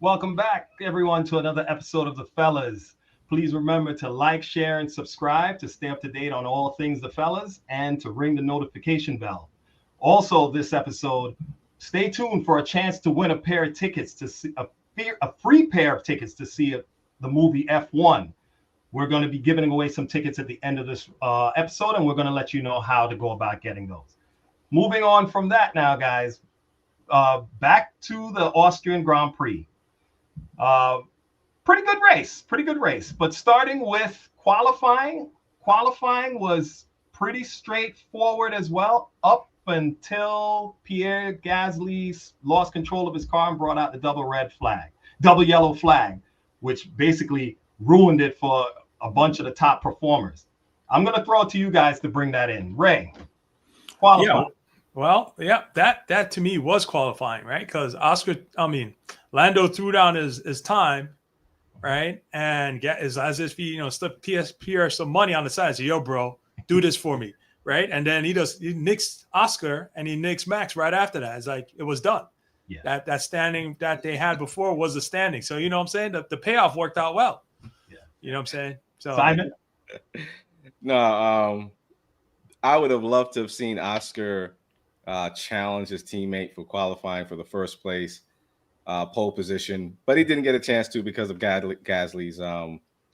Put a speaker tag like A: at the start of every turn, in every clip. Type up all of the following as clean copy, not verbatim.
A: Welcome back, everyone, to another episode of The Fellas. Please remember to like, share, and subscribe to stay up to date on all things The Fellas and to ring the notification bell. Also, this episode, stay tuned for a chance to win a pair of tickets to see a free pair of tickets to see the movie F1. We're going to be giving away some tickets at the end of this episode, and we're going to let you know how to go about getting those. Moving on from that now, guys, back to the Austrian Grand Prix. Pretty good race. But starting with qualifying was pretty straightforward as well, up until Pierre Gasly lost control of his car and brought out the double yellow flag, which basically ruined it for a bunch of the top performers. I'm going to throw it to you guys to bring that in. Ray, qualifying.
B: Yeah. Well, yeah, that to me was qualifying, right? Because Lando threw down his time, right? And is as if he, slipped Pierre some money on the side. So, yo, bro, do this for me, right? And then he nicks Oscar and he nicks Max right after that. It's like it was done. Yeah. That standing that they had before was a standing. So you know what I'm saying? The payoff worked out well. Yeah. You know what I'm saying? So
A: Simon?
C: No, I would have loved to have seen Oscar challenge his teammate for qualifying for the first place pole position, but he didn't get a chance to because of Gasly's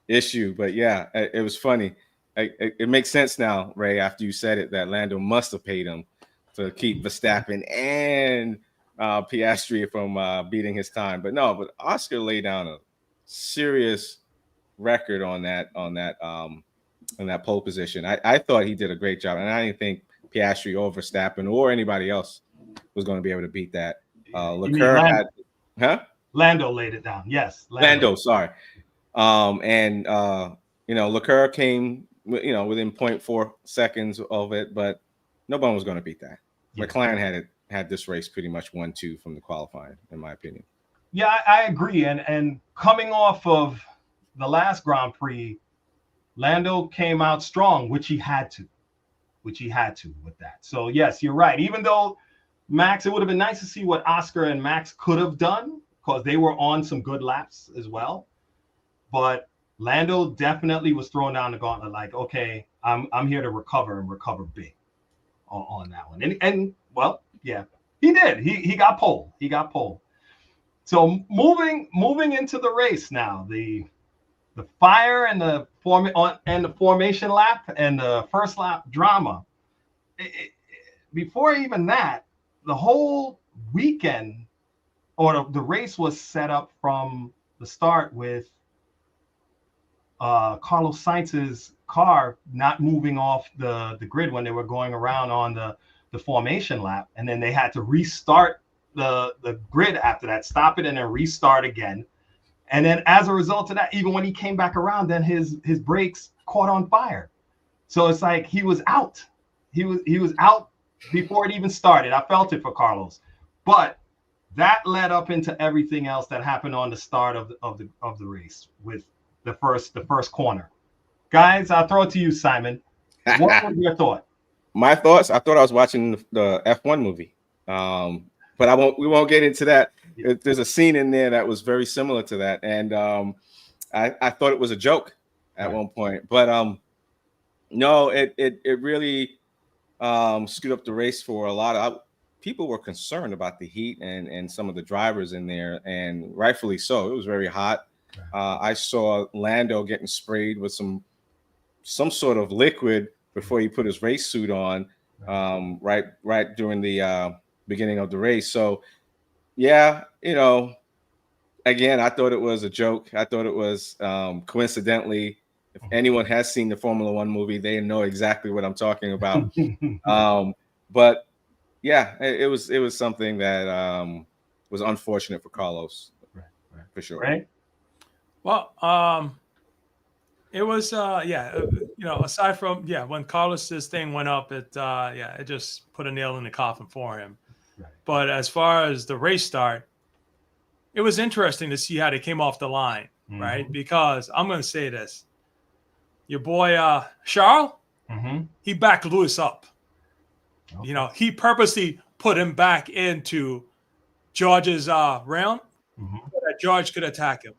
C: issue. But yeah, it was funny. It makes sense now, Ray, after you said it, that Lando must have paid him to keep Verstappen and Piastri from beating his time. But Oscar laid down a serious record on that pole position. I thought he did a great job, and I didn't think Piastri or Verstappen or anybody else was going to be able to beat that. Leclerc
A: Lando laid it down. Yes,
C: Lando. Sorry. Leclerc came, within 0.4 seconds of it, but nobody was going to beat that. Yeah. McLaren had this race pretty much 1-2 from the qualifying, in my opinion.
A: Yeah, I agree. And coming off of the last Grand Prix, Lando came out strong, which he had to with that. So yes, you're right. Even though Max, it would have been nice to see what Oscar and Max could have done because they were on some good laps as well. But Lando definitely was throwing down the gauntlet like, okay, I'm here to recover big on that one. And well, yeah, he did. He got pole. So moving into the race now, the fire and the formation lap and the first lap drama. Before even that, the whole weekend or the race was set up from the start with Carlos Sainz's car not moving off the grid when they were going around on the formation lap, and then they had to restart the grid after that, stop it and then restart again. And then as a result of that, even when he came back around, then his brakes caught on fire. So it's like he was out. He was out before it even started. I felt it for Carlos. But that led up into everything else that happened on the start of the race with the first corner. Guys, I'll throw it to you, Simon. What was your thought?
C: My thoughts? I thought I was watching the F1 movie. But we won't get into that. There's a scene in there that was very similar to that, and I thought it was a joke at one point. But no, it really screwed up the race for a lot of people. Were concerned about the heat and some of the drivers in there, and rightfully so. It was very hot. I saw Lando getting sprayed with some sort of liquid before he put his race suit on, right during the beginning of the race. So yeah, again, I thought it was a joke. I thought it was coincidentally, if anyone has seen the Formula One movie, they know exactly what I'm talking about. But yeah, it was something that was unfortunate for Carlos, for sure.
A: Right.
B: Well, it was aside from when Carlos's thing went up, it just put a nail in the coffin for him. Right. But as far as the race start, it was interesting to see how they came off the line, right? Because I'm going to say this. Your boy Charles, he backed Lewis up. Okay. He purposely put him back into George's round. That George could attack him.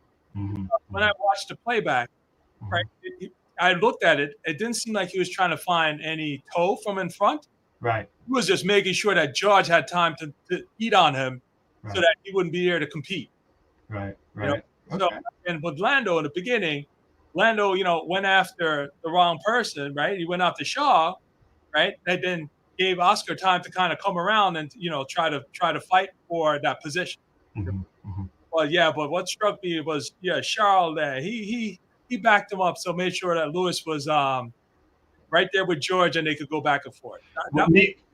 B: When I watched the playback, right, I looked at it. It didn't seem like he was trying to find any toe from in front.
A: Right.
B: He was just making sure that George had time to eat on him, so that he wouldn't be there to compete.
A: Right.
B: You know? So, and with Lando in the beginning, Lando, went after the wrong person, right? He went after Shaw, right? And then gave Oscar time to kind of come around and try to fight for that position. But what struck me was Charles there. He backed him up, so made sure that Lewis was right there with George, and they could go back and forth.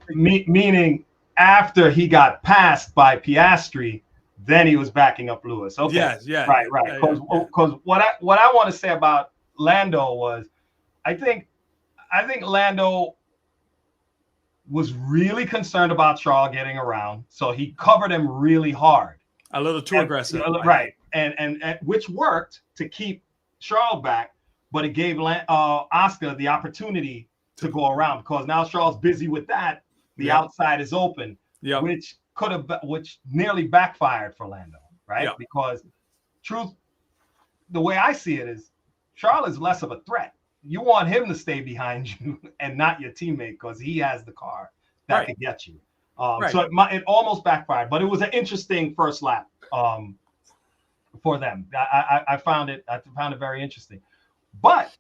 A: Meaning after he got passed by Piastri, then he was backing up Lewis. Okay.
B: Yeah.
A: Right. Because what I want to say about Lando was, I think Lando was really concerned about Charles getting around, so he covered him really hard.
B: A little too aggressive.
A: Right. And which worked to keep Charles back, but it gave Oscar the opportunity to go around, because now Charles busy with that. The outside is open, which nearly backfired for Lando, right? Yeah. Because the way I see it is, Charles is less of a threat. You want him to stay behind you and not your teammate, because he has the car that could get you. So it almost backfired, but it was an interesting first lap for them. I found it very interesting. But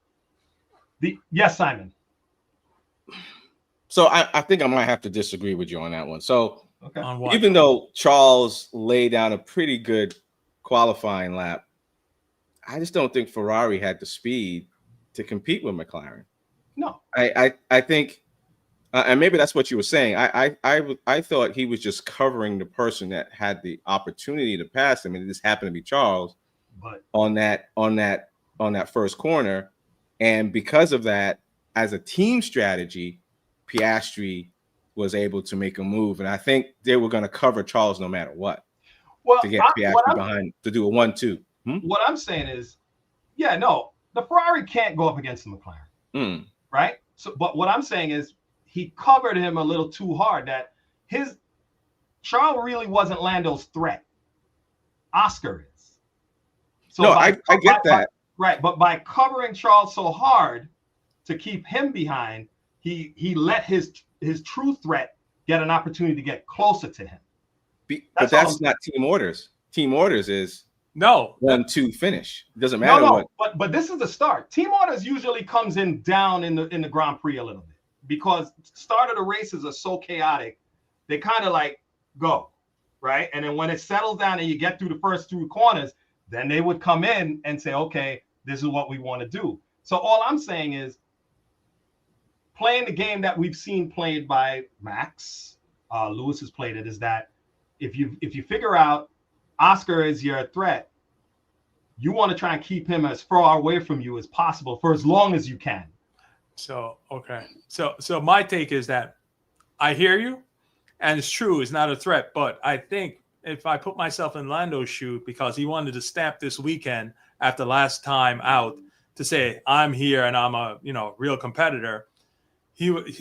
A: yes, Simon.
C: So I think I might have to disagree with you on that one. So
B: on
C: even though Charles laid down a pretty good qualifying lap, I just don't think Ferrari had the speed to compete with McLaren.
A: No,
C: I think, and maybe that's what you were saying. I thought he was just covering the person that had the opportunity to pass him, and it just happened to be Charles.
A: But
C: on that first corner, and because of that, as a team strategy, Piastri was able to make a move, and I think they were going to cover Charles no matter what.
A: Well,
C: to get Piastri behind to do a 1-2.
A: What I'm saying is, the Ferrari can't go up against the McLaren, right? So, but what I'm saying is, he covered him a little too hard. That Charles really wasn't Lando's threat. Oscar is.
C: So no, I get that.
A: Right, but by covering Charles so hard to keep him behind, he let his true threat get an opportunity to get closer to him.
C: But that's not team orders. Team orders is 1-2 finish. It doesn't matter.
A: No. But this is the start. Team orders usually comes in down in the Grand Prix a little bit, because start of the races are so chaotic. They kind of like go right, and then when it settles down and you get through the first 2 corners, then they would come in and say, okay, this is what we want to do. So all I'm saying is, playing the game that we've seen played by Max, Lewis has played it, is that if you figure out Oscar is your threat, you want to try and keep him as far away from you as possible for as long as you can.
B: So my take is that I hear you, and it's true, it's not a threat, but I think if I put myself in Lando's shoe, because he wanted to stamp this weekend after last time out to say, I'm here and I'm a real competitor,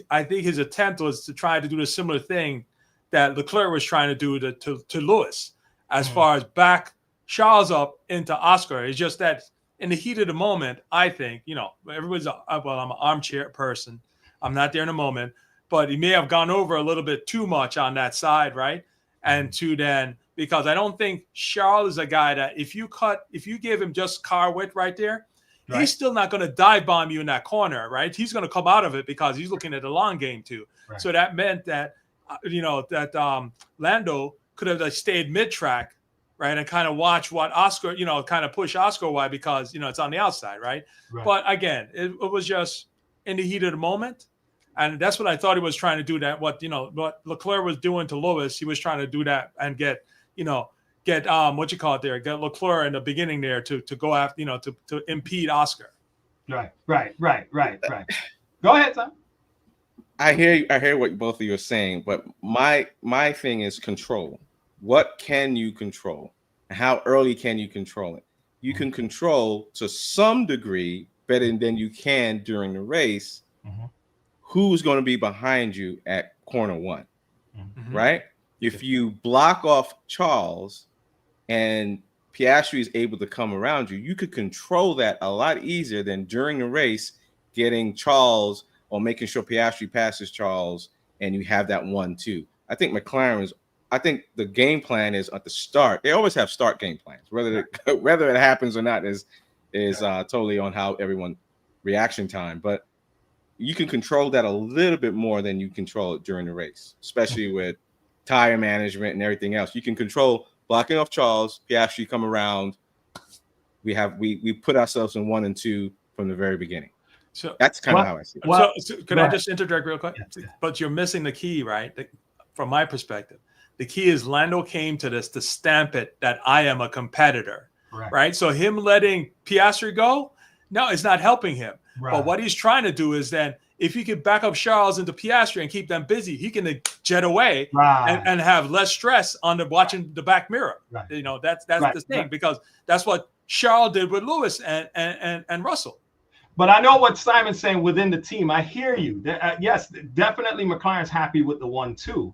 B: I think his attempt was to try to do the similar thing that Leclerc was trying to do to Lewis, as far as back Charles up into Oscar. It's just that in the heat of the moment, I think, everybody's, I'm an armchair person. I'm not there in the moment, but he may have gone over a little bit too much on that side, right? And because I don't think Charles is a guy that if you give him just car width right there, he's still not going to dive bomb you in that corner, right? He's going to come out of it because he's looking at the long game too. Right. So that meant that, Lando could have stayed mid-track, right? And kind of watch what Oscar, kind of push Oscar wide, because, it's on the outside, right? But again, it was just in the heat of the moment. And that's what I thought he was trying to do, that what Leclerc was doing to Lewis, he was trying to do that and get what you call it there, get Leclerc in the beginning there to go after, to impede Oscar.
A: Right. Go ahead, Tom.
C: I hear what both of you are saying, but my thing is control. What can you control? How early can you control it? You can control to some degree better than you can during the race. Who's going to be behind you at corner 1, right? If you block off Charles and Piastri is able to come around you, you could control that a lot easier than during the race getting Charles or making sure Piastri passes Charles and you have that 1-2. I think the game plan is at the start. They always have start game plans. Whether it happens or not is totally on how everyone reaction time. But you can control that a little bit more than you control it during the race, especially with tire management and everything else. You can control blocking off Charles, Piastri come around. We put ourselves in 1 and 2 from the very beginning. So that's kind of how I see it.
B: So could I just interject real quick? Yeah. But you're missing the key, right? From my perspective, the key is Lando came to this to stamp it that I am a competitor, right? So him letting Piastri go, no, it's not helping him. Right. But what he's trying to do is then, if he could back up Charles into Piastri and keep them busy, he can jet away and have less stress on watching the back mirror. Right. You know, that's the thing, because that's what Charles did with Lewis and Russell.
A: But I know what Simon's saying within the team. I hear you. Yes, definitely McLaren's happy with the 1-2.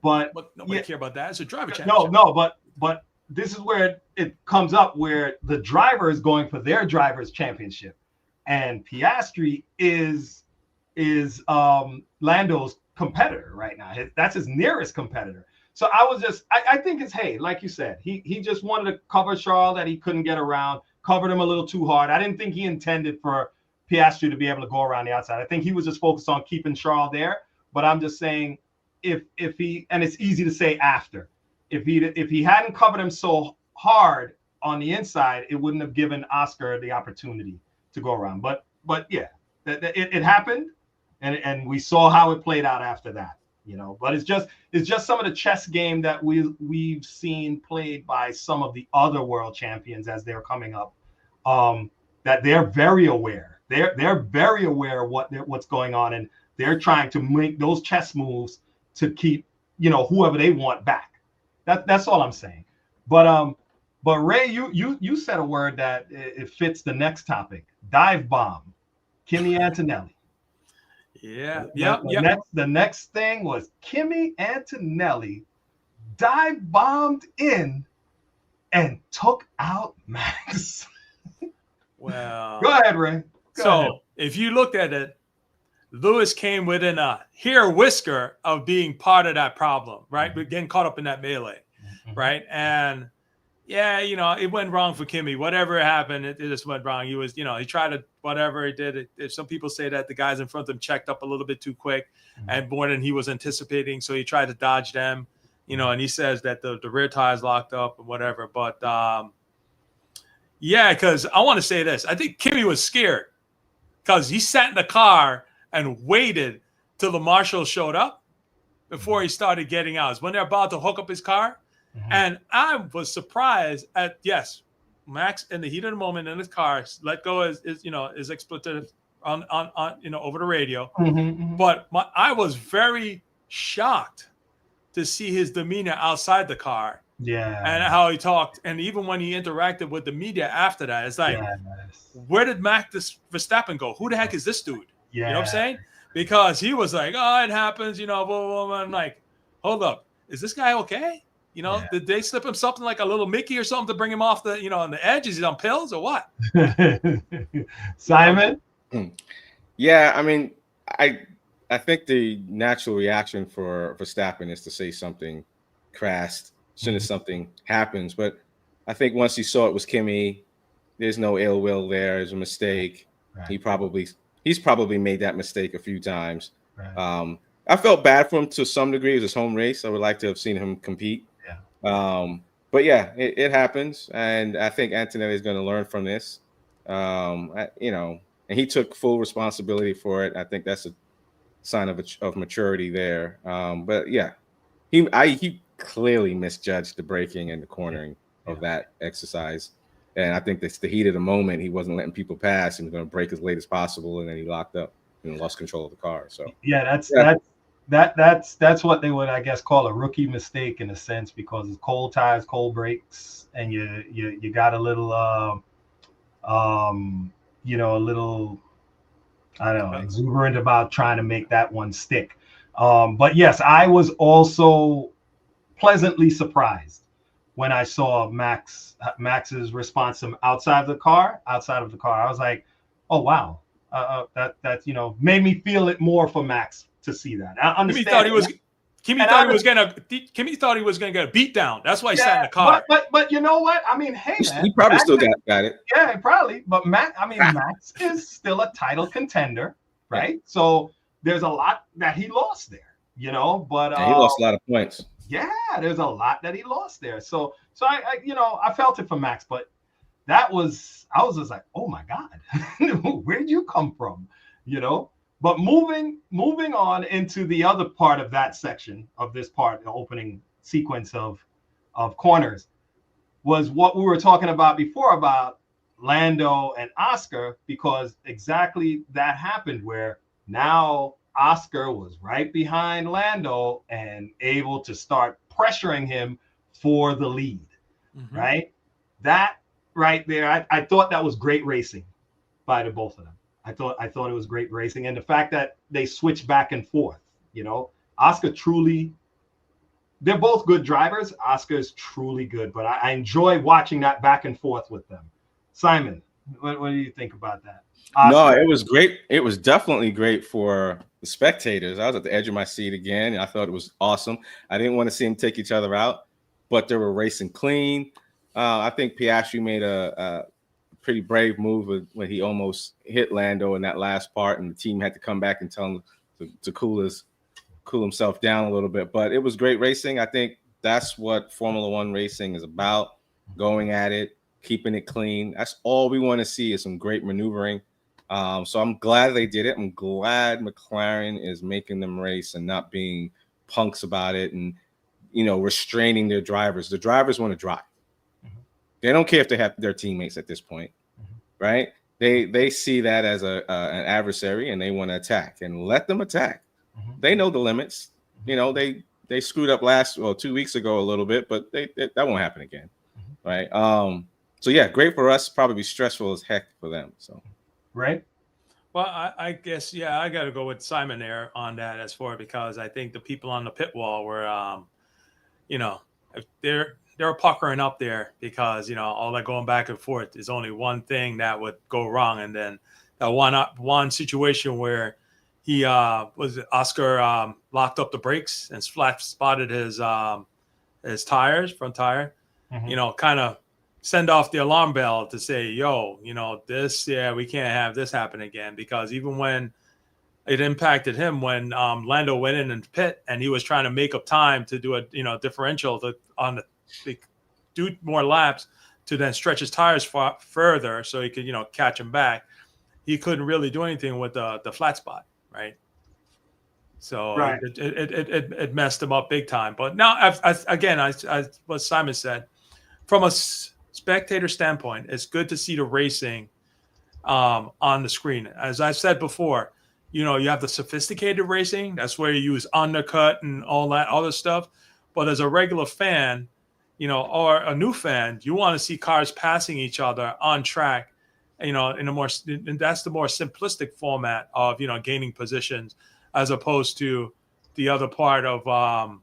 A: But
B: nobody care about that. It's a driver
A: championship. No, but this is where it comes up, where the driver is going for their driver's championship. And Piastri is Lando's competitor right now. That's his nearest competitor. So I think it's, hey, like you said, he just wanted to cover Charles that he couldn't get around, covered him a little too hard. I didn't think he intended for Piastri to be able to go around the outside. I think he was just focused on keeping Charles there. But I'm just saying, if he, and it's easy to say after, if he hadn't covered him so hard on the inside, it wouldn't have given Oscar the opportunity to go around. But yeah, it happened, and we saw how it played out after that. You know, but it's just some of the chess game that we've seen played by some of the other world champions as they're coming up, that they're very aware. They're very aware of what's going on, and they're trying to make those chess moves to keep, you know, whoever they want back. That's all I'm saying. But Ray, you said a word that it fits the next topic. Dive bomb, Kimi Antonelli.
B: Yeah.
A: The next thing was Kimi Antonelli dive bombed in and took out Max.
B: Well,
A: go ahead, Ray. Go ahead.
B: If you looked at it, Lewis came within a hair whisker of being part of that problem, right? Mm-hmm. But getting caught up in that melee, right? And yeah, you know, it went wrong for Kimi. Whatever happened, it just went wrong. He was, you know, he tried to, whatever he did. Some people say that the guys in front of him checked up a little bit too quick and more than he was anticipating. So he tried to dodge them, you know, and he says that the rear tires locked up and whatever. But yeah, because I want to say this. I think Kimi was scared because he sat in the car and waited till the marshal showed up before he started getting out. When they're about to hook up his car. And I was surprised at, yes, Max in the heat of the moment in his car let go his expletive on over the radio. But I was very shocked to see his demeanor outside the car.
A: Yeah.
B: And how he talked. And even when he interacted with the media after that, it's like, where did Max Verstappen go? Who the heck is this dude? You know what I'm saying? Because he was like, oh, it happens, you know, blah, blah, blah. I'm like, hold up. Is this guy okay? You know, did they slip him something like a little Mickey or something to bring him off the, you know, on the edge? Is he on pills or what?
A: Simon?
C: Yeah, I mean, I think the natural reaction for Verstappen is to say something crass as soon as something happens. But I think once he saw it was Kimi, there's no ill will there. There's a mistake. Right. He's probably made that mistake a few times. Right. I felt bad for him to some degree. It was his home race. I would like to have seen him compete. But yeah, it happens, and I think Antonelli is going to learn from this. You know, and he took full responsibility for it. I think that's a sign of maturity there. But yeah, he clearly misjudged the braking and the cornering of that exercise, and I think that's the heat of the moment. He wasn't letting people pass. He was going to brake as late as possible, and then he locked up and lost control of the car. So that's what they would, I guess, call a rookie mistake in a sense, because it's cold tires, cold brakes, and you got a little you know, a little, I don't know, exuberant about trying to make that one stick. But yes, I was also pleasantly surprised
A: when I saw Max's response to him outside of the car. I was like, oh wow, that made me feel it more for Max to see that. I understand.
B: Kimmy thought he was gonna get a beat down. That's why he sat in the car.
A: But you know what? I mean, hey man,
C: he probably still got it.
A: Yeah, probably. But Max is still a title contender, right? So there's a lot that he lost there, But
C: he lost a lot of points.
A: Yeah, there's a lot that he lost there. So I felt it for Max, but I was just like, oh my God, where'd you come from? But moving on into the other part of that section of this part, the opening sequence of corners, was what we were talking about before about Lando and Oscar, because exactly that happened where now Oscar was right behind Lando and able to start pressuring him for the lead, right? That right there, I thought that was great racing by the both of them. I thought it was great racing, and the fact that they switched back and forth. Oscar truly, they're both good drivers. Oscar's truly good, but I enjoy watching that back and forth with them. Simon, what do you think about that? Oscar.
C: No, it was great. It was definitely great for the spectators. I was at the edge of my seat again. I thought it was awesome. I didn't want to see them take each other out, but they were racing clean. I think Piastri made a pretty brave move when he almost hit Lando in that last part, and the team had to come back and tell him to cool himself down a little bit. But it was great racing. I think that's what Formula One racing is about, going at it, keeping it clean. That's all we want to see is some great maneuvering. So I'm glad they did it. I'm glad McLaren is making them race and not being punks about it and, restraining their drivers. The drivers want to drive. They don't care if they have their teammates at this point, right? They see that as an adversary and they want to attack, and let them attack. They know the limits. They screwed up 2 weeks ago a little bit, but that won't happen again, right? So yeah, great for us. Probably stressful as heck for them. So,
A: right.
B: Well, I guess I got to go with Simon there on that as far, because I think the people on the pit wall were, they're puckering up there because, all that going back and forth is only one thing that would go wrong. And then that one situation where Oscar locked up the brakes and flat spotted his front tire, kind of send off the alarm bell to say, we can't have this happen again, because even when it impacted him, when Lando went in and pit and he was trying to make up time to do a differential do more laps to then stretch his tires further so he could, catch him back. He couldn't really do anything with the flat spot, right? So right. It messed him up big time. But now, what Simon said, from a spectator standpoint, it's good to see the racing on the screen. As I said before, you have the sophisticated racing. That's where you use undercut and all that other stuff. But as a regular fan, or a new fan, you want to see cars passing each other on track, and that's the more simplistic format of, gaining positions, as opposed to the other part of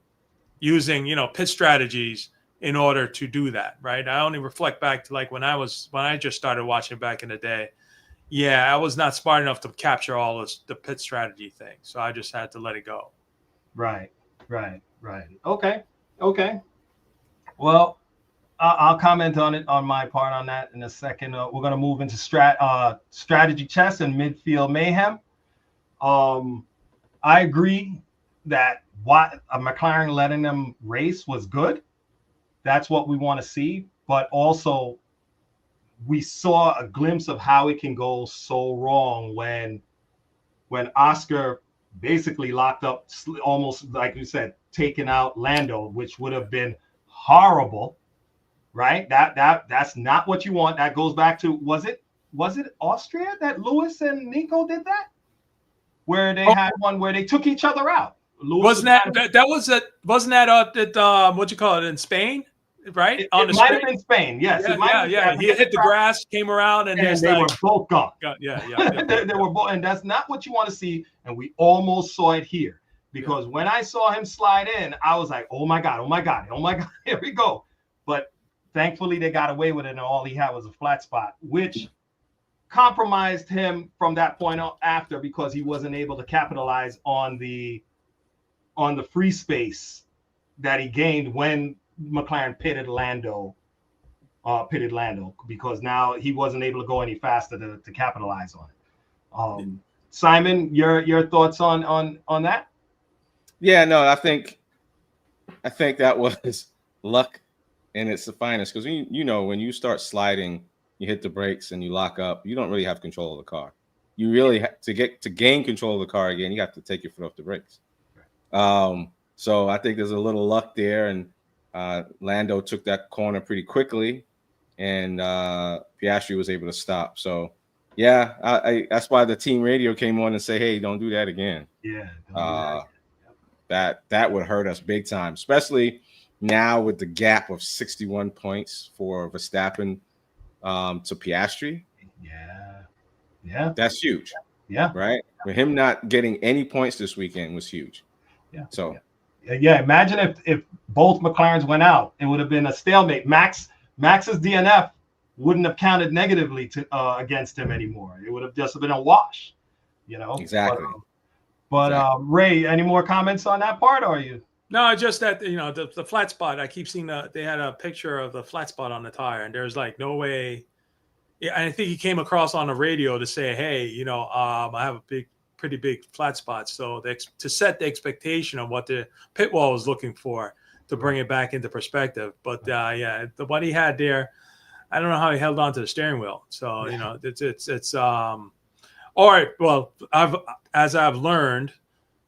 B: using, pit strategies in order to do that, right? I only reflect back to when I just started watching back in the day. Yeah, I was not smart enough to capture all the pit strategy thing, so I just had to let it go.
A: Right. Okay. Well, I'll comment on my part on that in a second. We're going to move into strategy chess and midfield mayhem. I agree that what McLaren letting them race was good. That's what we want to see. But also, we saw a glimpse of how it can go so wrong when Oscar basically locked up, almost like you said, taking out Lando, which would have been horrible, right? That's not what you want. That goes back to, was it Austria that Lewis and Nico did that, where they had one where they took each other out?
B: Wasn't that what you call it in Spain, right?
A: It might have been Spain. Yes.
B: Yeah. He hit the grass, came around, and
A: they were both gone.
B: Yeah.
A: They were both, and that's not what you want to see. And we almost saw it here, because when I saw him slide in, I was like, oh my God, here we go. but thankfully they got away with it, and all he had was a flat spot, which compromised him from that point on after, because he wasn't able to capitalize on the free space that he gained when McLaren pitted Lando, because now he wasn't able to go any faster to capitalize on it. Simon, your thoughts on that?
C: Yeah, no, I think that was luck in its finest, because you know, when you start sliding, you hit the brakes and you lock up, you don't really have control of the car. You really to gain control of the car again, you have to take your foot off the brakes. So I think there's a little luck there, and Lando took that corner pretty quickly, and Piastri was able to stop. So yeah, I that's why the team radio came on and say, hey, don't do that again.
A: Yeah.
C: That would hurt us big time, especially now with the gap of 61 points for Verstappen to Piastri.
A: Yeah.
C: That's huge.
A: Yeah.
C: Right? For him not getting any points this weekend was huge.
A: Yeah.
C: So
A: yeah, imagine if both McLarens went out, it would have been a stalemate. Max's DNF wouldn't have counted negatively against him anymore. It would have just been a wash, you know.
C: Exactly.
A: But Ray, any more comments on that part, or are you?
B: No, just that, you know, the flat spot. I keep seeing they had a picture of the flat spot on the tire, and there's like no way. Yeah, and I think he came across on the radio to say, hey, you know, I have a pretty big flat spot. So to set the expectation of what the pit wall was looking for to bring it back into perspective. But yeah, what he had there, I don't know how he held on to the steering wheel. So, you know, it's all right. Well, I've learned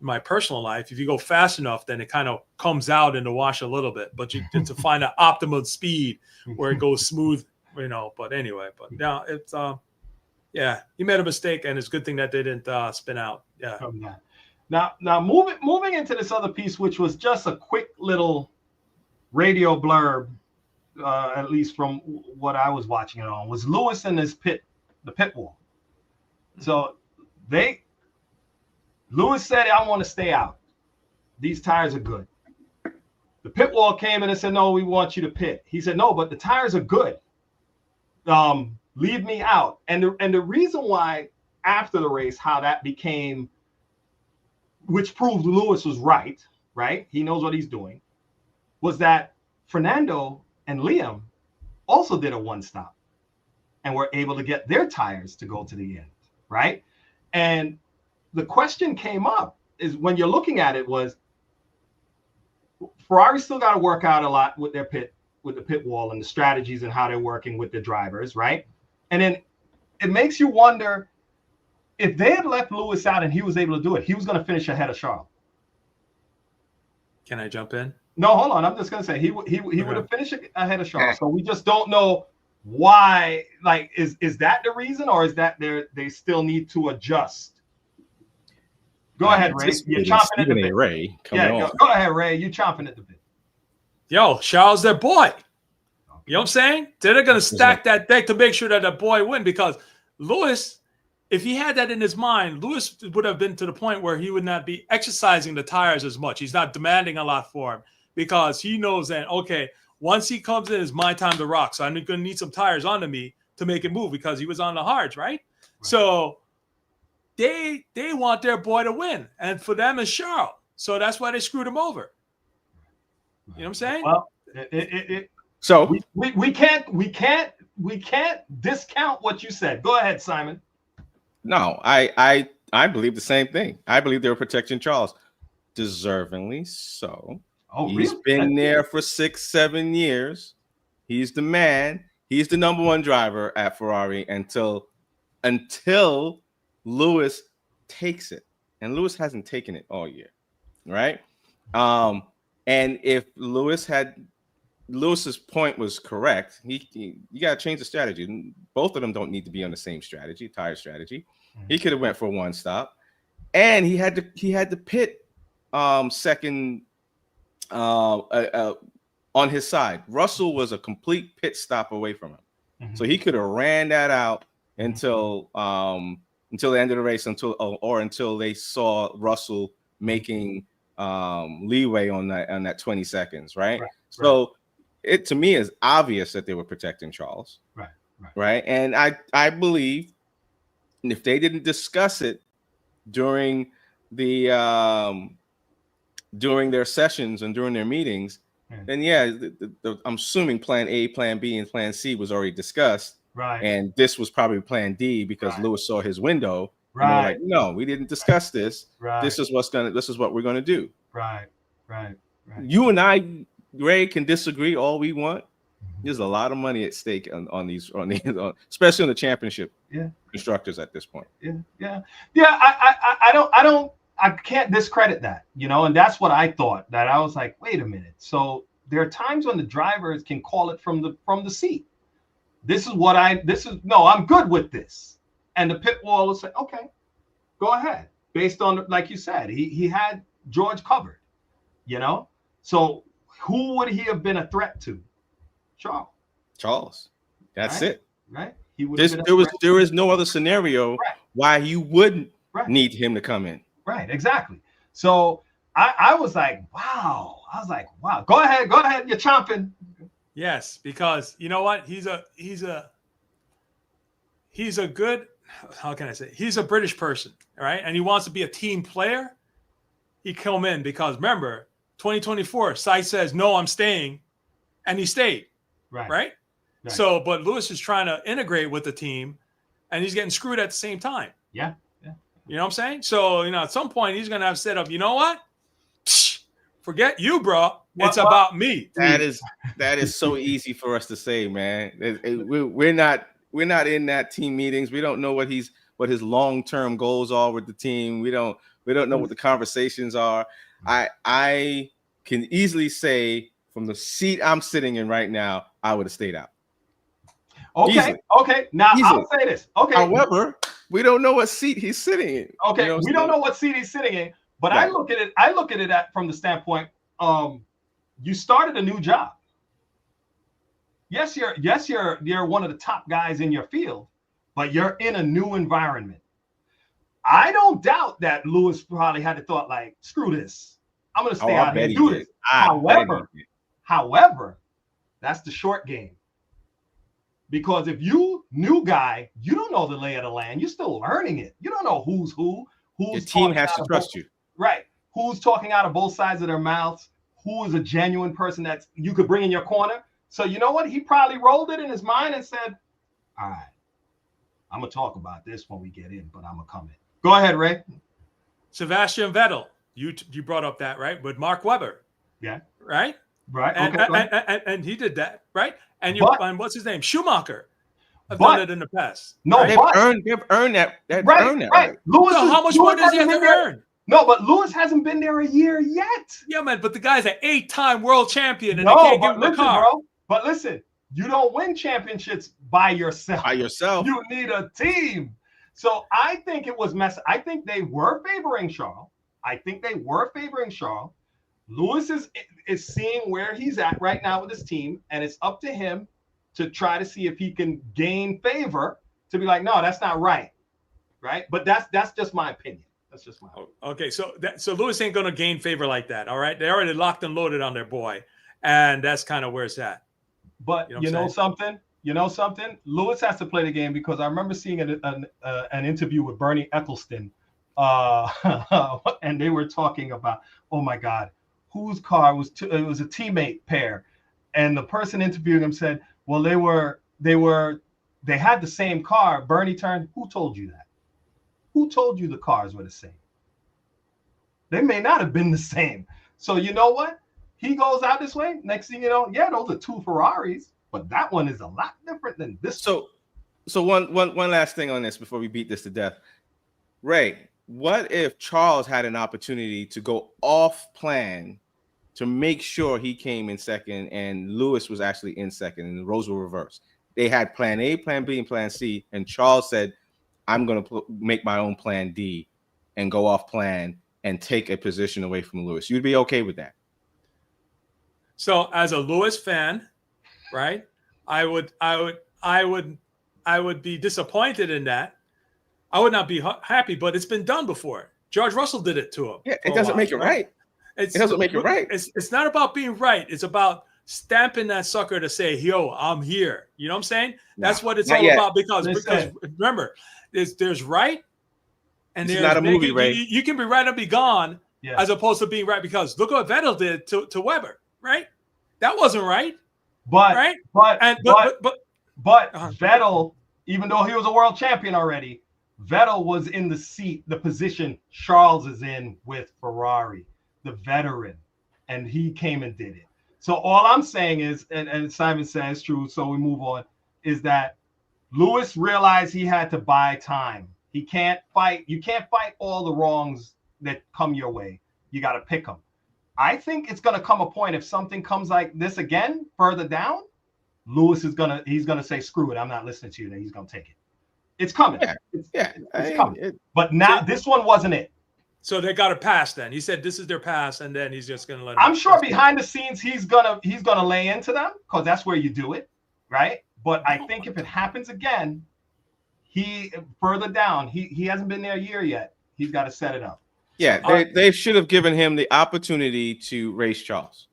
B: in my personal life, if you go fast enough, then it kind of comes out in the wash a little bit, but you to find an optimal speed where it goes smooth, you know, but anyway, but now it's, yeah, he made a mistake, and it's a good thing that they didn't spin out. Yeah.
A: Now moving into this other piece, which was just a quick little radio blurb, at least from what I was watching it on, was Lewis and the pit wall. So Lewis said, I want to stay out. These tires are good. The pit wall came in and said, no, we want you to pit. He said, no, but the tires are good. Leave me out. And the reason why after the race, how that became, which proved Lewis was right? He knows what he's doing, was that Fernando and Liam also did a one stop and were able to get their tires to go to the end, right? And the question came up is, when you're looking at it, was Ferrari still got to work out a lot with their with the pit wall and the strategies and how they're working with the drivers, right? And then it makes you wonder, if they had left Lewis out and he was able to do it, he was going to finish ahead of Charles.
B: Can I jump in?
A: No, hold on. I'm just going to say he would have finished ahead of Charles. So we just don't know why. Like, is that the reason, or is that they still need to adjust? Go ahead, Ray. You're chomping at the bit.
C: Ray,
A: go ahead, Ray. You're chomping at the bit.
B: Yo, Charles, their boy. You know what I'm saying? They're going to stack that deck to make sure that the boy win, because Lewis, if he had that in his mind, Lewis would have been to the point where he would not be exercising the tires as much. He's not demanding a lot for him, because he knows that, okay, once he comes in, it's my time to rock. So I'm going to need some tires onto me to make it move, because he was on the hards, right? So they want their boy to win, and for them it's Charles. So that's why they screwed him over. You know what I'm saying?
A: Well,
C: so
A: we can't discount what you said. Go ahead, Simon.
C: No, I believe the same thing. I believe they were protecting Charles, deservingly so.
A: Oh,
C: he's
A: really?
C: been there for 6-7 years. He's the man. He's the number one driver at Ferrari until Lewis takes it, and Lewis hasn't taken it all year, right? And if Lewis's point was correct, you got to change the strategy. Both of them don't need to be on the same strategy, tire strategy. He could have went for one stop, and he had to pit second on his side. Russell was a complete pit stop away from him, so he could have ran that out until the end of the race, until they saw Russell making leeway on that 20 seconds, right? So it to me is obvious that they were protecting Charles. Right. And I believe if they didn't discuss it during the during their sessions and during their meetings, then I'm assuming plan A, plan B, and plan C was already discussed.
A: Right.
C: And this was probably plan D because Lewis saw his window.
A: Right.
C: And they're like, no, we didn't discuss this.
A: Right.
C: This is what we're gonna do.
A: Right.
C: You and I, Ray, can disagree all we want. There's a lot of money at stake on these, especially on the championship constructors at this point.
A: I can't discredit that, and that's what I thought. That I was like, wait a minute. So there are times when the drivers can call it from the seat. I'm good with this, and the pit wall will say, okay, go ahead, based on, like you said, he had George covered, So who would he have been a threat to? Charles.
C: That's it.
A: Right.
C: There is no other scenario why you wouldn't need him to come in.
A: Right. Exactly. So I was like, wow. Go ahead. You're chomping.
B: Yes, because you know what? He's a good, how can I say? He's a British person, right? And he wants to be a team player. He come in because remember, 2024, Sai says, no, I'm staying. And he stayed. Right. So, but Lewis is trying to integrate with the team and he's getting screwed at the same time.
A: Yeah.
B: You know what I'm saying? So, at some point he's going to have set up, you know what? Forget you, bro. It's about me.
C: That is so easy for us to say, man. We're not in that team meetings. We don't know what his long-term goals are with the team. We don't know what the conversations are. I can easily say from the seat I'm sitting in right now, I would have stayed out.
A: Okay.
C: Easily.
A: Okay. Now I'll say this. Okay.
C: However, we don't know what seat he's sitting in.
A: Okay. We don't know what seat he's sitting in, but I look at it from the standpoint, you started a new job. Yes, you're one of the top guys in your field, but you're in a new environment. I don't doubt that Lewis probably had the thought like, screw this. I'm going to stay out here and do this. However, that's the short game. Because if you new guy, you don't know the lay of the land. You're still learning it. You don't know who's who.
C: Your team has to trust you.
A: Right. Who's talking out of both sides of their mouths. Who is a genuine person that you could bring in your corner. So you know what? He probably rolled it in his mind and said, all right, I'm going to talk about this when we get in, but I'm going to come in. Go ahead, Ray.
B: Sebastian Vettel. You brought up that, right? With Mark Webber.
A: Yeah.
B: Right?
A: Right.
B: And he did that, right? And and what's his name? Schumacher. I've done it in the past.
A: No,
B: right?
C: They've earned that.
A: Right.
B: Lewis, so how much more does he have to earn?
A: No, but Lewis hasn't been there a year yet.
B: Yeah, man. But the guy's an 8-time world champion, and they can't give him a car.
A: Bro, but listen, you don't win championships by yourself. You need a team. So I think it was messy. I think they were favoring Charles. Lewis is seeing where he's at right now with his team, and it's up to him to try to see if he can gain favor to be like, no, that's not right. Right. But that's just my opinion. That's just my opinion.
B: Okay. So Lewis ain't going to gain favor like that. All right. They already locked and loaded on their boy. And that's kind of where it's at.
A: But you know something? Lewis has to play the game because I remember seeing an interview with Bernie Eccleston. And they were talking about, oh my God, whose car was it was a teammate pair. And the person interviewing him said, well, they had the same car. Bernie turned, who told you that? Who told you the cars were the same? They may not have been the same. So you know what? He goes out this way. Next thing you know, those are two Ferraris, but that one is a lot different than this.
C: So one last thing on this before we beat this to death. Ray, what if Charles had an opportunity to go off plan to make sure he came in second and Lewis was actually in second and the roles were reversed? They had plan A, plan B, and plan C, and Charles said, I'm going to make my own plan D and go off plan and take a position away from Lewis. You'd be okay with that?
B: So as a Lewis fan, right, I would be disappointed in that. I would not be happy, but it's been done before. George Russell did it to him.
C: Yeah, it doesn't make it right. It doesn't make it right.
B: It's not about being right. It's about stamping that sucker to say, yo, I'm here. You know what I'm saying? That's what it's
C: not
B: all
C: yet.
B: about because remember, there's right and
C: This is
B: there's
C: not a movie, Ray.
B: You can be right and be gone
A: Yeah.
B: as opposed to being right, because look what Vettel did to Weber, right? That wasn't right.
A: But
B: Right?
A: but
B: Uh-huh.
A: Vettel, even though he was a world champion already, Vettel was in the position Charles is in with Ferrari, the veteran, and he came and did it. So all I'm saying is, and Simon says true, so we move on, is that Lewis realized he had to buy time. He can't fight. You can't fight all the wrongs that come your way. You got to pick them. I think it's going to come a point if something comes like this again further down, Lewis is he's gonna say, screw it, I'm not listening to you, and he's gonna take it. It's coming.
C: Yeah.
A: It's coming. But now this one wasn't it.
B: So they got a pass then. He said this is their pass, and then he's just gonna let
A: I'm sure behind the scenes he's gonna lay into them, because that's where you do it, right? But I think if it happens again, he further down, he hasn't been there a year yet. He's got to set it up.
C: Yeah, they should have given him the opportunity to race Charles.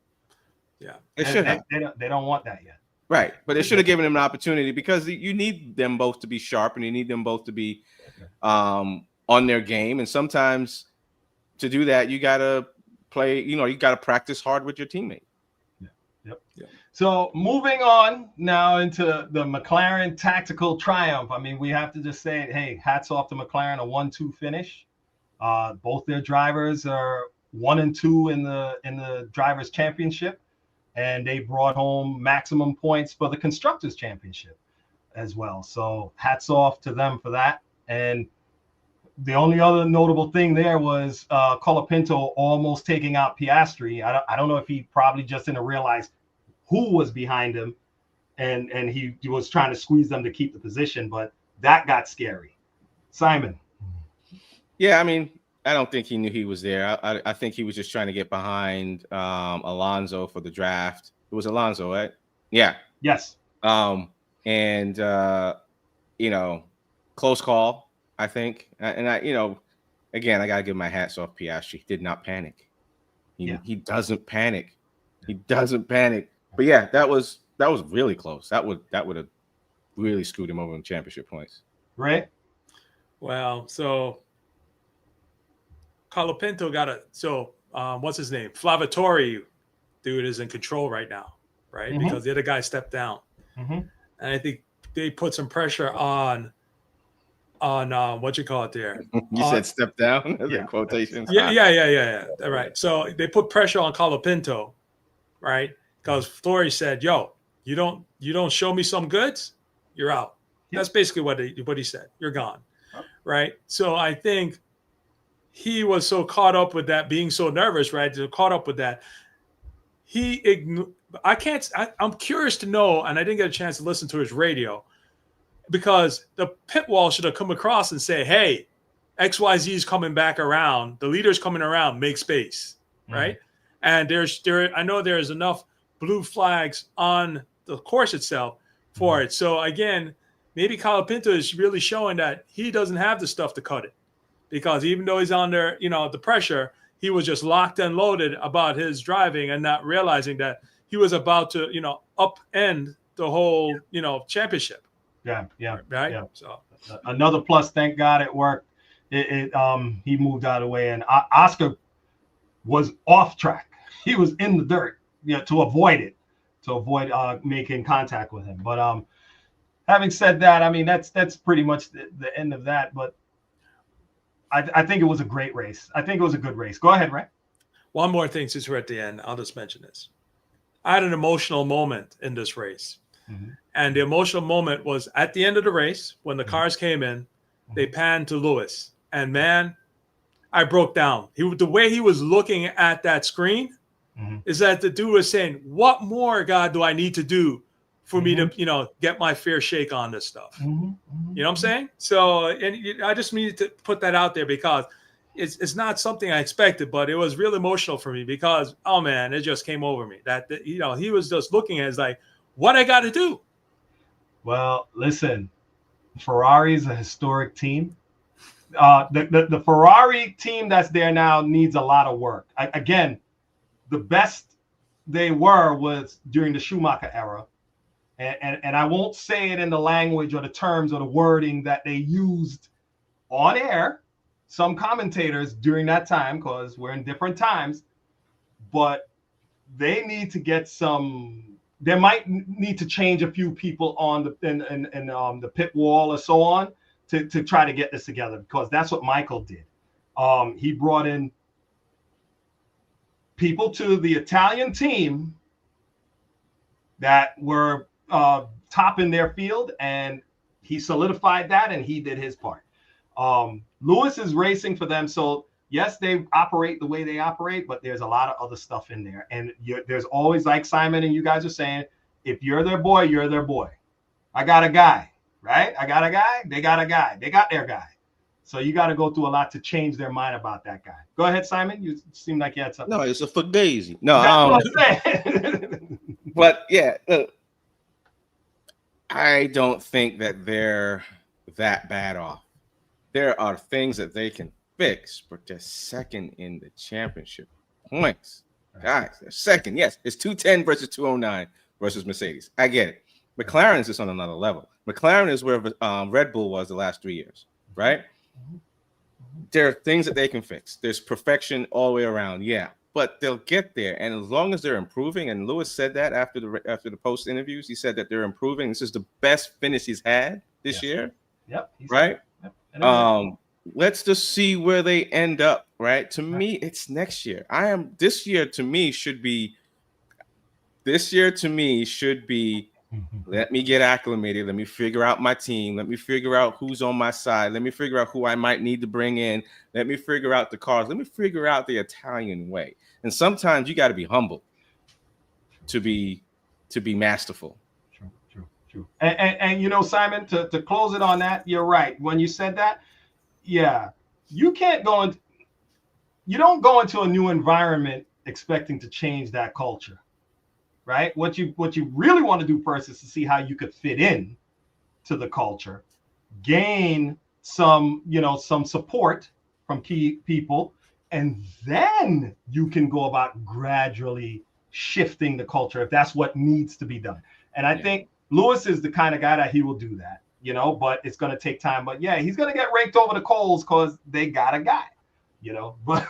B: Yeah.
C: They should have.
A: They don't want that yet.
C: Right, but they should have given him an opportunity, because you need them both to be sharp and you need them both to be on their game. And sometimes to do that, you got to play, you got to practice hard with your teammate.
A: Yeah. So moving on now into the McLaren tactical triumph. I mean, we have to just say, hey, hats off to McLaren, a 1-2 finish. Both their drivers are 1 and 2 in the drivers' championship. And they brought home maximum points for the Constructors' Championship as well. So hats off to them for that. And the only other notable thing there was Colapinto almost taking out Piastri. I don't know if he probably just didn't realize who was behind him, and he was trying to squeeze them to keep the position, but that got scary. Simon.
C: Yeah, I mean, I don't think he knew he was there. I think he was just trying to get behind Alonso for the draft. It was Alonso, right? Yeah.
A: Yes.
C: And close call, I think. And again, I gotta give my hats off Piastri. He did not panic. He doesn't panic. He doesn't panic. But yeah, that was really close. That would have really screwed him over in championship points.
A: Right.
B: Well, so Colapinto what's his name? Flavatori, dude, is in control right now, right?
A: Mm-hmm.
B: Because the other guy stepped down.
A: Mm-hmm.
B: And I think they put some pressure on what you call it there.
C: You said step down?
A: Yeah.
C: Quotations.
B: Yeah. All right. So they put pressure on Colapinto, right? Because Flory said, yo, you don't show me some goods, you're out. Yeah. That's basically what he said. You're gone. Oh. Right? So I think he was so caught up with that, being so nervous, right? Caught up with that. I'm curious to know, and I didn't get a chance to listen to his radio, because the pit wall should have come across and say, hey, XYZ is coming back around. The leader's coming around, make space, right? And I know there's enough blue flags on the course itself for it. So again, maybe Colapinto is really showing that he doesn't have the stuff to cut it, because even though he's under, the pressure, he was just locked and loaded about his driving and not realizing that he was about to, upend the whole, championship.
A: Yeah.
B: Right.
A: Yeah.
B: So
A: another plus, thank God it worked. He moved out of the way, and Oscar was off track. He was in the dirt, to avoid making contact with him. But having said that, I mean, that's pretty much the end of that. But I think it was a great race. I think it was a good race. Go ahead, Ray.
B: One more thing, since we're at the end, I'll just mention this. I had an emotional moment in this race. Mm-hmm. And the emotional moment was at the end of the race when the cars came in, they panned to Lewis. And man, I broke down. The way he was looking at that screen is that the dude was saying, what more, God, do I need to do for me to, get my fair shake on this stuff? You know what I'm saying? So, and I just needed to put that out there, because it's not something I expected, but it was real emotional for me, because, oh man, it just came over me that he was just looking at it like, what I got to do.
A: Well, listen, Ferrari is a historic team. The Ferrari team that's there now needs a lot of work. Again, the best they were was during the Schumacher era. And I won't say it in the language or the terms or the wording that they used on air, some commentators during that time, because we're in different times, but they need to get they might need to change a few people on the pit wall or so on to try to get this together, because that's what Michael did. He brought in people to the Italian team that were top in their field, and he solidified that, and he did his part. Lewis is racing for them, so yes, they operate the way they operate, but there's a lot of other stuff in there, and there's always, like Simon and you guys are saying, if you're their boy, you're their boy. I got a guy, right? I got a guy, they got a guy, they got their guy. So you got to go through a lot to change their mind about that guy. Go ahead, Simon. You seem like you had something.
C: No, it's a fugazi. No, but yeah, I don't think that they're that bad off. There are things that they can fix, but they're second in the championship points. Guys, they're second. Yes, it's 210 versus 209 versus Mercedes. I get it. McLaren is just on another level. McLaren is where Red Bull was the last 3 years, right? There are things that they can fix. There's perfection all the way around, yeah, but they'll get there. And as long as they're improving, and Lewis said that after the post interviews, he said that they're improving. This is the best finish he's had this year.
A: Yep.
C: Right. Yep. Let's just see where they end up. Right. To me, it's next year. This year to me should be. Let me get acclimated. Let me figure out my team. Let me figure out who's on my side. Let me figure out who I might need to bring in. Let me figure out the cars. Let me figure out the Italian way. And sometimes you got to be humble to be masterful.
A: True. And you know, Simon, to close it on that, you're right. When you said that, yeah, you can't you don't go into a new environment expecting to change that culture. Right? What you really want to do first is to see how you could fit in to the culture, gain some support from key people, and then you can go about gradually shifting the culture if that's what needs to be done. And I think Lewis is the kind of guy that he will do that, but it's going to take time. But yeah, he's going to get raked over the coals because they got a guy, But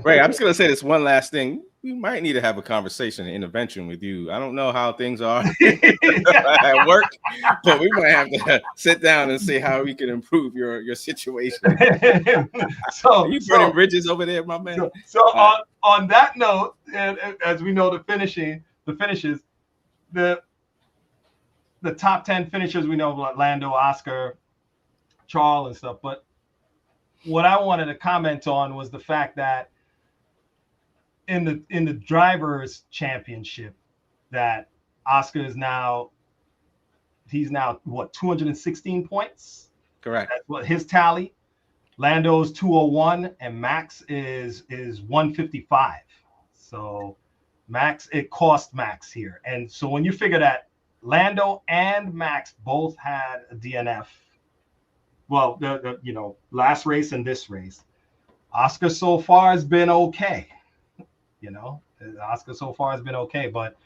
C: Ray, I'm just going to say this one last thing. We might need to have a conversation, an intervention with you. I don't know how things are at work, but we might have to sit down and see how we can improve your situation.
A: So
C: are you burning bridges over there, my man?
A: So on that note, and as we know, the finishes, the top 10 finishers we know, like Lando, Oscar, Charles, and stuff. But what I wanted to comment on was the fact that in the drivers' championship, that Oscar is he's now what, 216 points?
C: Correct.
A: That's what his tally. Lando's 201 and Max is 155. So it cost Max here. And so when you figure that Lando and Max both had a DNF, well, the last race and this race, Oscar so far has been okay. Oscar so far has been okay, but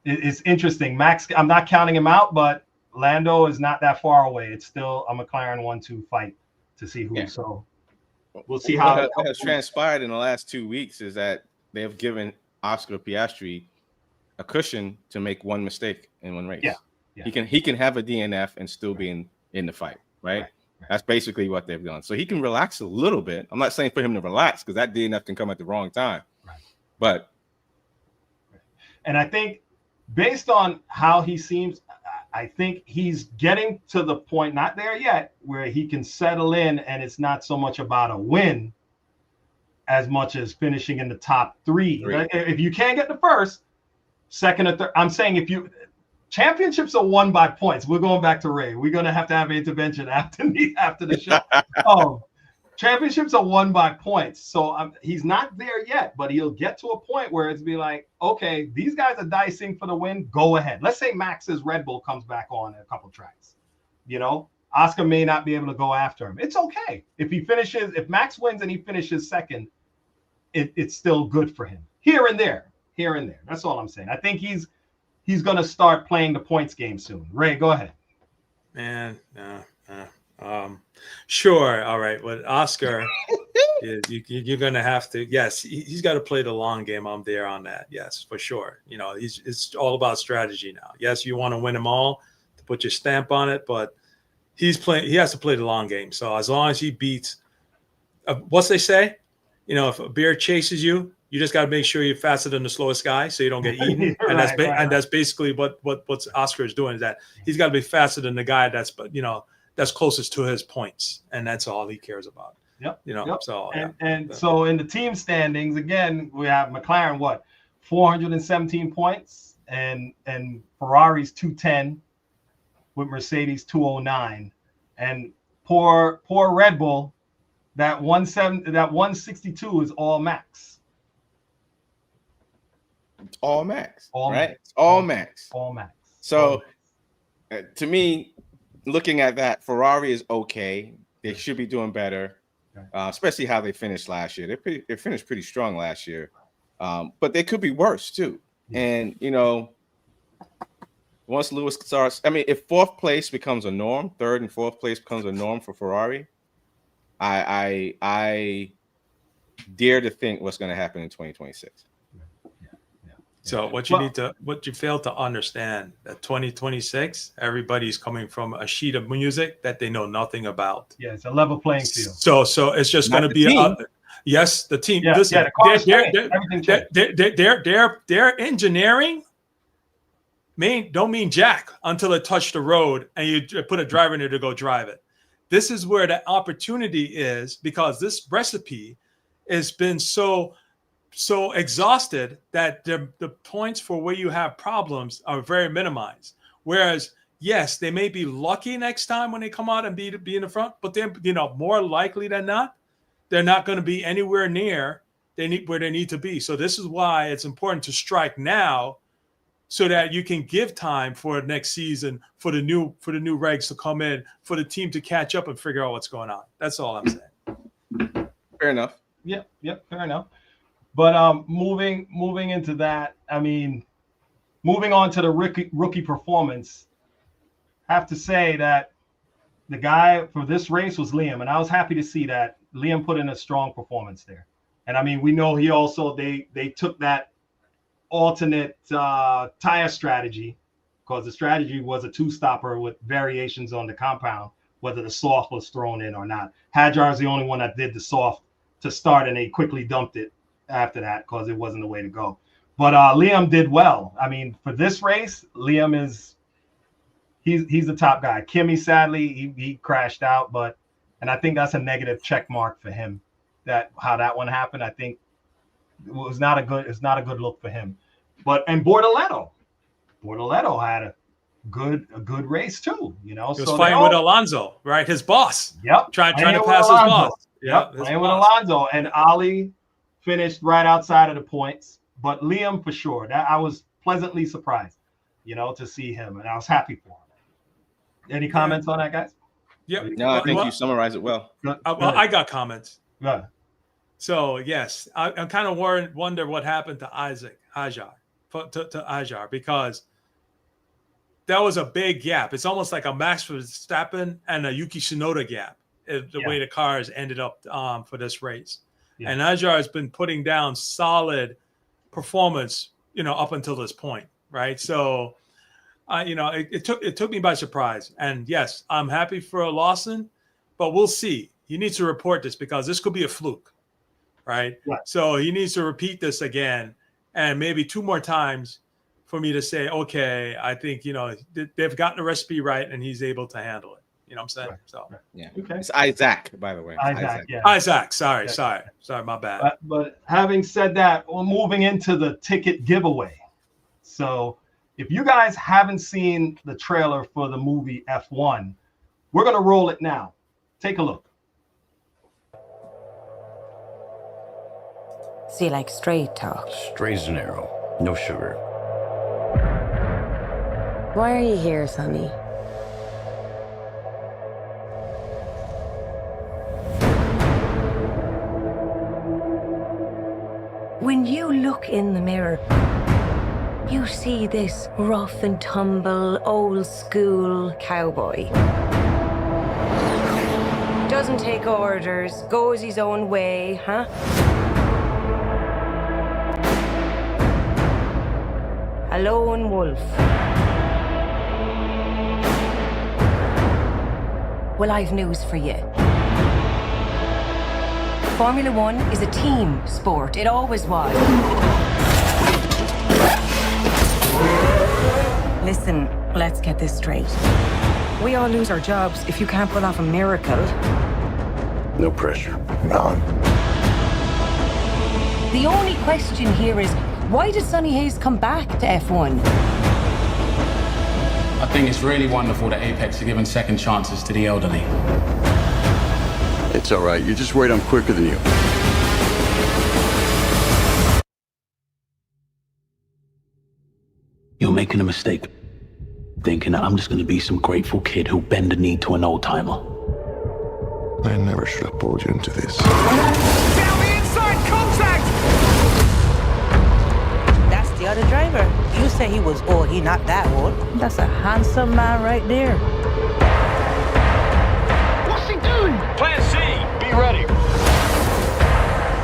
A: it's interesting. Max, I'm not counting him out, but Lando is not that far away. It's still a McLaren 1-2 fight to see who. Yeah. So we'll see how
C: what has transpired in the last 2 weeks is that they have given Oscar Piastri a cushion to make one mistake in one race.
A: Yeah.
C: He can have a DNF and still be in the fight, right? That's basically what they've done. So he can relax a little bit. I'm not saying for him to relax because that DNF can come at the wrong time.
A: Right.
C: But
A: and I think based on how he seems, I think he's getting to the point, not there yet, where he can settle in and it's not so much about a win as much as finishing in the top three. If you can't get the first, second or third, I'm saying championships are won by points. We're going back to Ray. We're going to have an intervention after the show. Championships are won by points. So he's not there yet, but he'll get to a point where it's be like, okay, these guys are dicing for the win. Go ahead. Let's say Max's Red Bull comes back on a couple tracks. Oscar may not be able to go after him. It's okay. If Max wins and he finishes second, it's still good for him here and there. here and there. That's all I'm saying. I think he's going to start playing the points game soon. Ray, go ahead.
B: Man, sure. All right. Well, Oscar, you're going to have to. Yes, he's got to play the long game. I'm there on that. Yes, for sure. You know, it's all about strategy now. Yes, you want to win them all to put your stamp on it, but he has to play the long game. So as long as he beats, what's they say? You know, if a bear chases you, you just got to make sure you're faster than the slowest guy so you don't get eaten. And that's basically what Oscar is doing, is that he's got to be faster than the guy that's closest to his points, and that's all he cares about.
A: Yep.
B: You know.
A: Yep.
B: So
A: so in the team standings again, we have McLaren 417 points, and Ferrari's 210, with Mercedes 209, and poor Red Bull, that 162 is all max.
C: All max,
A: all
C: right?
A: Max.
C: It's all max.
A: All max.
C: So, to me, looking at that, Ferrari is okay. They should be doing better, especially how they finished last year. They finished pretty strong last year, but they could be worse too. And you know, once Lewis starts, I mean, if fourth place becomes a norm, third and fourth place becomes a norm for Ferrari, I dare to think what's going to happen in 2026.
B: So what you fail to understand, that 2026, everybody's coming from a sheet of music that they know nothing about.
A: Yeah, it's a level playing field.
B: So it's just going to be the team.
A: Yeah,
B: listen,
A: the
B: their engineering don't mean jack until it touched the road and you put a driver in there to go drive it. This is where the opportunity is, because this recipe has been so exhausted that the points for where you have problems are very minimized. Whereas, yes, they may be lucky next time when they come out and be in the front, but then, you know, more likely than not, they're not going to be anywhere near where they need to be. So this is why it's important to strike now, so that you can give time for next season, for the new regs to come in, for the team to catch up and figure out what's going on. That's all I'm saying.
C: Fair enough.
A: Yep, fair enough. But moving into that, I mean, moving on to the rookie performance, I have to say that the guy for this race was Liam, and I was happy to see that Liam put in a strong performance there. And I mean, we know he also they took that alternate tire strategy, because the strategy was a two-stopper with variations on the compound, whether the soft was thrown in or not. Hajar is the only one that did the soft to start, and they quickly dumped it after that because it wasn't the way to go. But Liam did well. I mean, for this race, Liam he's the top guy. Kimi, sadly, he crashed out, and I think that's a negative check mark for him. How that one happened, I think it's not a good look for him. And Bortoleto had a good race too. You know,
B: he was fighting with Alonso, right? His boss.
A: Yep.
B: Trying to pass his boss.
A: Yep. Playing with Alonso, and Ali finished right outside of the points. But Liam, for sure, that I was pleasantly surprised, you know, to see him, and I was happy for him. Any comments on that, guys?
B: Yep.
C: No, I think you summarized it well.
B: I got comments.
A: Yeah.
B: So yes, I'm kind of wonder what happened to Hajar, to Hajar, because that was a big gap. It's almost like a Max Verstappen and a Yuki Tsunoda gap, way the cars ended up for this race. Yeah. And Hajar has been putting down solid performance, you know, up until this point, right? So, you know, it took me by surprise. And yes, I'm happy for Lawson, but we'll see. He needs to report this, because this could be a fluke. Right. So he needs to repeat this again, and maybe 2 more times for me to say, okay, I think, you know, they've gotten the recipe right and he's able to handle it. You know what I'm saying?
A: Right.
B: So,
C: yeah.
A: Okay.
C: It's Isaac, by the way.
A: Isaac. Yeah.
B: Isaac. Sorry, my bad.
A: But having said that, we're moving into the ticket giveaway. So if you guys haven't seen the trailer for the movie F1, we're going to roll it now. Take a look.
D: So you like straight talk?
E: Straight as an arrow, no sugar.
D: Why are you here, Sonny? When you look in the mirror, you see this rough and tumble, old school cowboy. Doesn't take orders, goes his own way, huh? A lone wolf. Well, I've news for you. Formula One is a team sport. It always was. Listen, let's get this straight. We all lose our jobs if you can't pull off a miracle.
E: No pressure.
F: None.
D: The only question here is, why did Sonny Hayes come back to F1?
G: I think it's really wonderful that Apex are giving second chances to the elderly.
E: It's all right. You're just worried I'm quicker than you.
H: You're making a mistake, thinking that I'm just gonna be some grateful kid who'll bend the knee to an old timer.
F: I never should have pulled you into this.
I: Down the inside, contact!
J: That's the other driver. You say he was old, he not that old. That's a handsome man right there.
I: What's he doing? Plan C, be ready.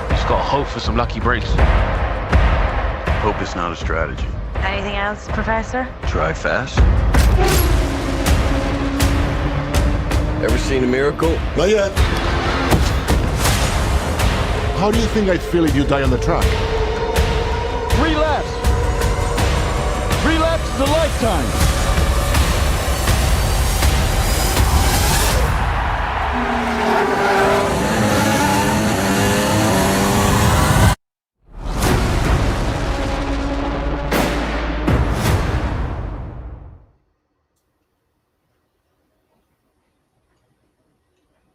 K: Just gotta hope for some lucky breaks. Hope it's not a strategy.
J: Anything else, Professor?
K: Drive fast.
E: Ever seen a miracle?
F: Not yet. How do you think I'd feel if you die on the track?
I: 3 laps. 3 laps is a lifetime.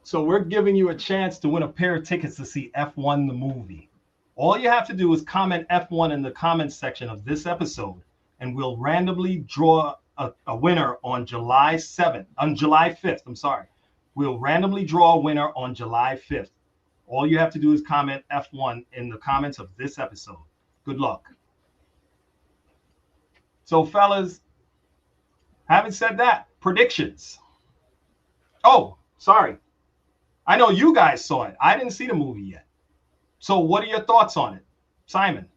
A: So we're giving you a chance to win a pair of tickets to see F1 the movie. All you have to do is comment F1 in the comments section of this episode, and we'll randomly draw a winner on July 5th. I'm sorry. We'll randomly draw a winner on July 5th. All you have to do is comment F1 in the comments of this episode. Good luck. So, fellas, having said that, predictions. Oh, sorry. I know you guys saw it. I didn't see the movie yet. So what are your thoughts on it? Simon?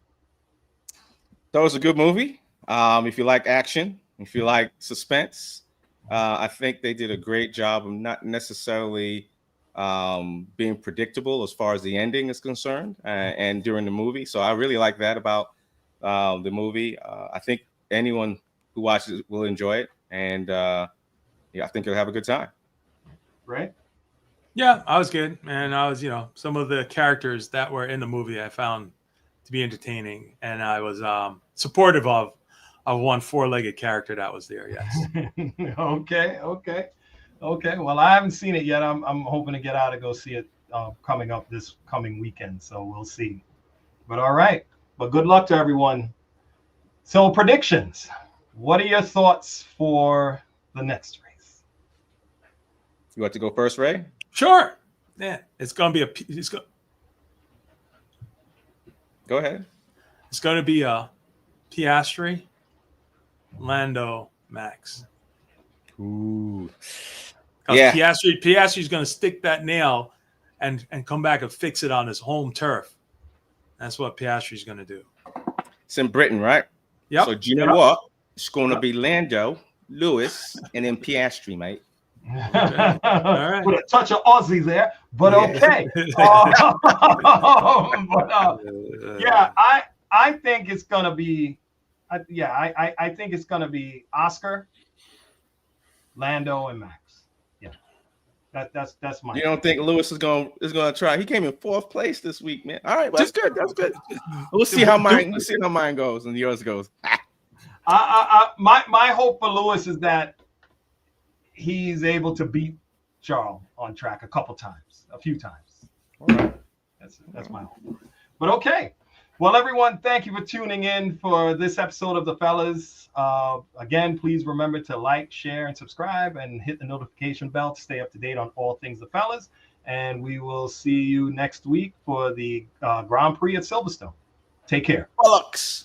C: That was a good movie. If you like action, if you like suspense, I think they did a great job of not necessarily being predictable as far as the ending is concerned and during the movie. So I really like that about the movie. I think anyone who watches it will enjoy it. And I think you'll have a good time.
A: Right?
B: Yeah, I was good. And I was, some of the characters that were in the movie I found to be entertaining. And I was supportive of one 4-legged character that was there. Yes.
A: Okay. Well, I haven't seen it yet. I'm hoping to get out and go see it coming up this coming weekend. So we'll see. But all right. But good luck to everyone. So predictions. What are your thoughts for the next race?
C: You want to go first, Ray?
B: Sure. Yeah, it's gonna be
C: Go ahead.
B: It's gonna be a Piastri, Lando, Max.
C: Ooh.
B: Yeah. Piastri's gonna stick that nail and come back and fix it on his home turf. That's what Piastri's gonna do.
C: It's in Britain, right?
B: Yep.
C: So do you know what? It's gonna be Lando, Lewis, and then Piastri, mate.
B: Okay. All right.
A: With a touch of Aussie there, but okay. I think it's gonna be, I think it's gonna be Oscar, Lando, and Max. Yeah, that's my.
C: You don't think Lewis is gonna try? He came in 4th place this week, man. All right, well, that's good. That's good. We'll see how mine goes and yours goes.
A: My hope for Lewis is that he's able to beat Charles on track a few times. All right. That's my hope. But okay. Well, everyone, thank you for tuning in for this episode of The Fellas. Again, please remember to like, share, and subscribe, and hit the notification bell to stay up to date on all things The Fellas. And we will see you next week for the Grand Prix at Silverstone. Take care.
C: Bollocks.